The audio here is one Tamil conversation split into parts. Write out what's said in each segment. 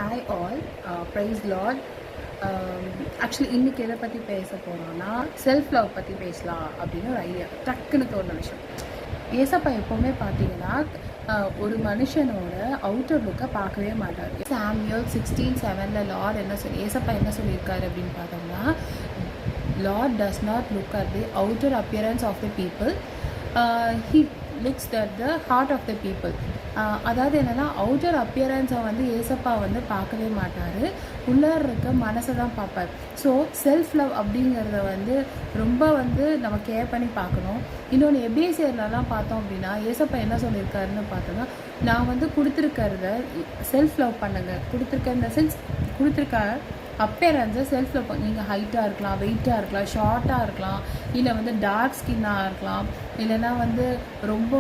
Hi all, praise Lord. Actually இன்றைக்கி எதை பற்றி பேச போகிறோன்னா செல்ஃப் லவ் பற்றி பேசலாம் அப்படின்னு ஒரு ஐடியா டக்குன்னு தோணுன விஷயம். ஏசப்பா எப்போவுமே பார்த்தீங்கன்னா ஒரு மனுஷனோட அவுட்டர் லுக்கை பார்க்கவே மாட்டார். சாமுவேல் 16:7 லார்ட் ஏசப்பா என்ன சொல்லியிருக்காரு அப்படின்னு பார்த்தோம்னா, lord does not look at the outer appearance of the people, he looks at the heart of the people. அதாவது என்னென்னா, அவுட்டர் அப்பியரன்ஸை வந்து ஏசப்பா வந்து பார்க்கவே மாட்டார், உள்ளார இருக்க மனசை தான் பார்ப்பார். ஸோ செல்ஃப் லவ் அப்படிங்கிறத வந்து ரொம்ப வந்து நம்ம கேர் பண்ணி பார்க்கணும். இன்னொன்று எபேசியர்லலாம் பார்த்தோம் அப்படின்னா ஏசப்பா என்ன சொல்லியிருக்காருன்னு பார்த்தோன்னா, நான் வந்து கொடுத்துருக்கிறத செல்ஃப் லவ் பண்ணுங்கள். கொடுத்துருக்க இந்த சென்ஸ் கொடுத்துருக்க அப்பேரன்ஸை செல்ஃப் லவ் நீங்கள் ஹைட்டாக இருக்கலாம், வெயிட்டாக இருக்கலாம், ஷார்ட்டாக இருக்கலாம், இல்லை வந்து டார்க் ஸ்கின்னாக இருக்கலாம், இல்லைன்னா வந்து ரொம்ப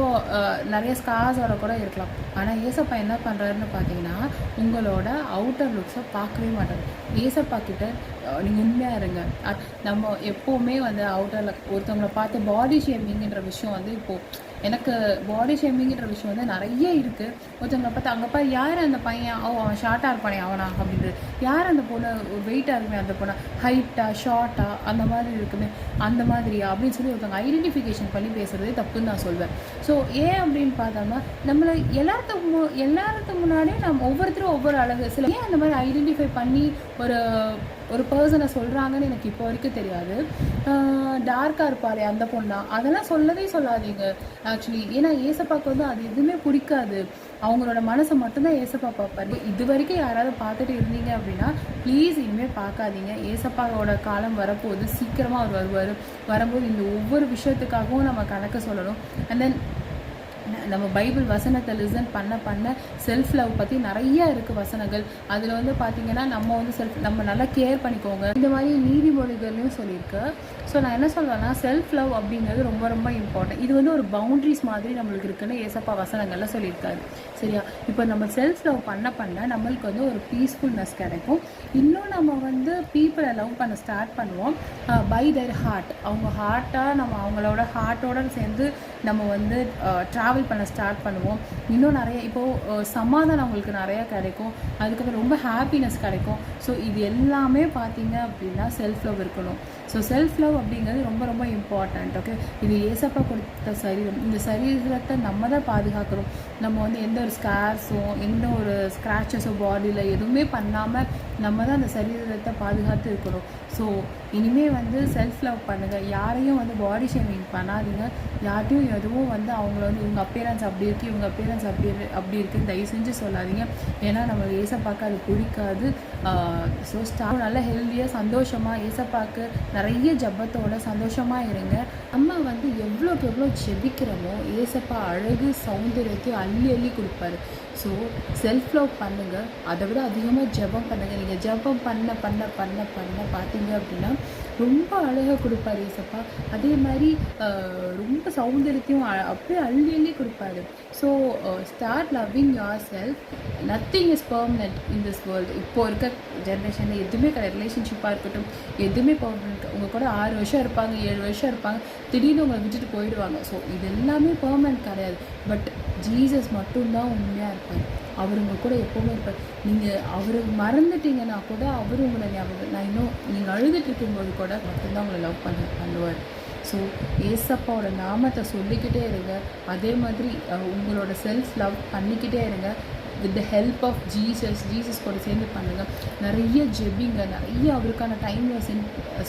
நிறைய ஸ்கார்ஸோட கூட இருக்கலாம். ஆனால் ஏசப்பா என்ன பண்ணுறாருன்னு பார்த்தீங்கன்னா, உங்களோட அவுட்டர் லுக்ஸை பார்க்கவே மாட்டார். ஏசப்பா கிட்ட நீங்கள் உண்மையாக இருங்க. நம்ம எப்போவுமே வந்து அவுட்டரில் ஒருத்தவங்களை பார்த்து பாடி ஷேமிங்கிற விஷயம் வந்து இப்போது எனக்கு பாடி ஷேமிங்கிற விஷயம் வந்து நிறைய இருக்குது. ஒருத்தவங்களை பார்த்து அங்கேப்பா யார் அந்த பையன், அவன் ஷார்ட்டாக இருப்பானே அவனா அப்படின்றது, யார் அந்த பொண்ணு வெயிட்டாக இருக்குமே அந்த பொண்ணை, ஹைட்டாக ஷார்ட்டாக அந்த மாதிரி இருக்குமே அந்த மாதிரியா அப்படின்னு சொல்லி ஒருத்தவங்க ஐடென்டிஃபிகேஷன் பண்ணி பேசுகிறதே தப்புன்னு நான் சொல்வேன். ஸோ ஏன் அப்படின்னு பார்த்தோம்னா, நம்மளை எல்லாத்துக்கு முன்னாடியும் நம்ம ஒவ்வொருத்தரும் ஒவ்வொரு அழகு சில ஏன் அந்த மாதிரி ஐடென்டிஃபை பண்ணி ஒரு பர்சனை சொல்கிறாங்கன்னு எனக்கு இப்போ வரைக்கும் தெரியாது. டார்க்காக இருப்பார் அந்த பொண்ணா, அதெல்லாம் சொல்லவே சொல்லாதீங்க ஆக்சுவலி. ஏன்னா ஏசப்பாவுக்கு வந்து அது எதுவுமே பிடிக்காது. அவங்களோட மனசை மட்டும்தான் ஏசப்பா பார்ப்பாரு. இது வரைக்கும் யாராவது பார்த்துட்டு இருந்தீங்க அப்படின்னா ப்ளீஸ் இனிமேல் பார்க்காதீங்க. ஏசப்பாவோட காலம் வரப்போகுது, சீக்கிரமாக அவர் வருவார். வரும்போது இந்த ஒவ்வொரு விஷயத்துக்காகவும் நம்ம கணக்கு சொல்லணும். அண்ட் தென் நம்ம பைபிள் வசனத்தை லிசன் பண்ண செல்ஃப் லவ் பற்றி நிறைய இருக்குது வசனங்கள். அதில் வந்து பார்த்திங்கன்னா நம்ம நல்லா கேர் பண்ணிக்கோங்க. இந்த மாதிரி நீதிமொழிகள்லையும் சொல்லியிருக்கு. ஸோ நான் என்ன சொல்வேன்னா, செல்ஃப் லவ் அப்படிங்கிறது ரொம்ப ரொம்ப இம்பார்ட்டன்ட். இது வந்து ஒரு பவுண்ட்ரிஸ் மாதிரி நம்மளுக்கு இருக்குன்னு ஏசப்பா வசனங்கள்லாம் சொல்லியிருக்காரு. சரியா? இப்போ நம்ம செல்ஃப் லவ் பண்ண நம்மளுக்கு வந்து ஒரு பீஸ்ஃபுல்னஸ் கிடைக்கும். இன்னும் நம்ம வந்து பீப்புளை லவ் பண்ண ஸ்டார்ட் பண்ணுவோம் பை தேர் ஹார்ட். அவங்க ஹார்ட்டாக நம்ம அவங்களோட ஹார்ட்டோடு சேர்ந்து நம்ம வந்து ட்ராவல் பண்ண ஸ்டார்ட் பண்ணுவோம். இன்னும் நிறைய இப்போது சமாதானம் அவங்களுக்கு நிறையா கிடைக்கும். அதுக்கப்புறம் ரொம்ப ஹாப்பினஸ் கிடைக்கும். ஸோ இது எல்லாமே பார்த்தீங்க அப்படின்னா செல்ஃப் லவ் இருக்கணும். ஸோ செல்ஃப் லவ் அப்படிங்கிறது ரொம்ப ரொம்ப இம்பார்ட்டண்ட். ஓகே, இது ஏசப்பா கொடுத்த சரீரம். இந்த சரீரத்தை நம்ம தான் பாதுகாக்கிறோம். நம்ம வந்து எந்த ஒரு ஸ்கார்ஸோ எந்த ஒரு ஸ்க்ராச்சஸோ பாடியில் எதுவுமே பண்ணாமல் நம்ம தான் அந்த சரீரத்தை பாதுகாத்து இருக்கணும். ஸோ இனிமேல் வந்து செல்ஃப் லவ் பண்ணுங்கள். யாரையும் வந்து பாடி ஷேமிங் பண்ணாதீங்க. யார்ட்டையும் எதுவும் வந்து அவங்கள வந்து இவங்க அப்பியரன்ஸ் அப்படி இருக்குது, இவங்க அப்பியரன்ஸ் அப்படி இருக்குன்னு தயவு செஞ்சு சொல்லாதீங்க. ஏன்னா நம்ம ஏசப்பாக்கு அது பிடிக்காது. ஸோ நல்லா ஹெல்த்தியாக சந்தோஷமாக ஏசப்பாக்கு நிறைய ஜபத்தோட சந்தோஷமாக இருங்க. நம்ம வந்து எவ்வளோக்கு எவ்வளோ ஜெபிக்கிறோமோ ஏசப்பா அழகு சௌந்தரியத்தையும் அள்ளி அள்ளி கொடுப்பாரு. ஸோ செல்ஃப் லவ் பண்ணுங்கள். அதை விட அதிகமாக ஜபம் பண்ணுங்கள். நீங்கள் ஜபம் பண்ண பார்த்தீங்க அப்படின்னா ரொம்ப அழகாக கொடுப்பாரு ஏசப்பா. அதே மாதிரி ரொம்ப சௌந்தரியத்தையும் அப்படியே அள்ளி அள்ளி கொடுப்பாரு. So start loving your self. Nothing is permanent in this world. இப்போது இருக்க ஜென்ரேஷனில் எதுவுமே கிடையாது. ரிலேஷன்ஷிப்பாக இருக்கட்டும், எதுவுமே பர்மனெண்ட். உங்கள் கூட 6 வருஷம் இருப்பாங்க, 7 வருஷம் இருப்பாங்க, திடீர்னு உங்களை விட்டுட்டு போயிடுவாங்க. ஸோ இது எல்லாமே பர்மனெண்ட் கிடையாது. பட் ஜீசஸ் மட்டும்தான் உண்மையாக இருப்பார். அவர் உங்கள் கூட எப்போவுமே இருப்பார். நீங்கள் அவர் மறந்துட்டீங்கன்னா கூட அவர் உங்களை ஞாபகம், நான் இன்னும் நீங்கள் அழுதுட்டு இருக்கும்போது கூட மட்டும்தான் உங்களை லவ் பண்ணுவார். ஸோ ஏசப்பாவோட நாமத்தை சொல்லிக்கிட்டே இருங்க. அதே மாதிரி உங்களோட செல்ஃப் லவ் பண்ணிக்கிட்டே இருங்க. With the help of Jesus கூட சேர்ந்து பண்ணுங்கள். நிறைய ஜெபிங்க, நிறைய அவருக்கான டைமில்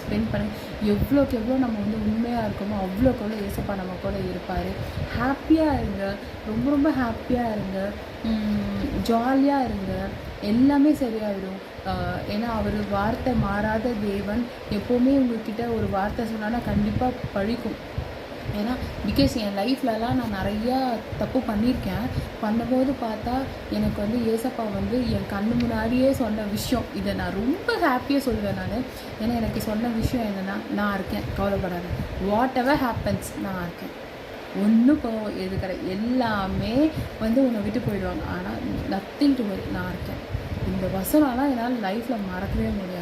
ஸ்பெண்ட் பண்ணுங்கள். எவ்வளோக்கு எவ்வளோ நம்ம வந்து உண்மையாக இருக்கோமோ அவ்வளோக்கு எவ்வளோ ஏசப்பா நம்ம கூட இருப்பார். ஹாப்பியாக இருங்க, ரொம்ப ரொம்ப ஹாப்பியாக இருங்க, ஜாலியாக இருங்க. எல்லாமே சரியாயிடும். ஏன்னா அவர் வார்த்தை மாறாத தேவன். எப்போவுமே உங்கள்கிட்ட ஒரு வார்த்தை சொன்னான்னா கண்டிப்பாக பழிக்கும். ஏன்னா பிகாஸ் என் லைஃப்லலாம் நான் நிறையா தப்பு பண்ணியிருக்கேன். பண்ணும்போது பார்த்தா எனக்கு வந்து ஏசப்பா வந்து என் கண்ணு முன்னாடியே சொன்ன விஷயம், இதை நான் ரொம்ப ஹாப்பியாக சொல்வேன் நான். ஏன்னா எனக்கு சொன்ன விஷயம் என்னென்னா, நான் இருக்கேன், கவலைப்படாது, வாட் எவர் ஹேப்பன்ஸ், நான் இருக்கேன், ஒன்றும் எது கிடையாது, எல்லாமே வந்து உன்னை விட்டு போயிடுவாங்க, ஆனால் நத்திங் டு வரி, நான் இருக்கேன். இந்த வசனம்லாம் என்னால் லைஃப்பில் மறக்கவே முடியாது.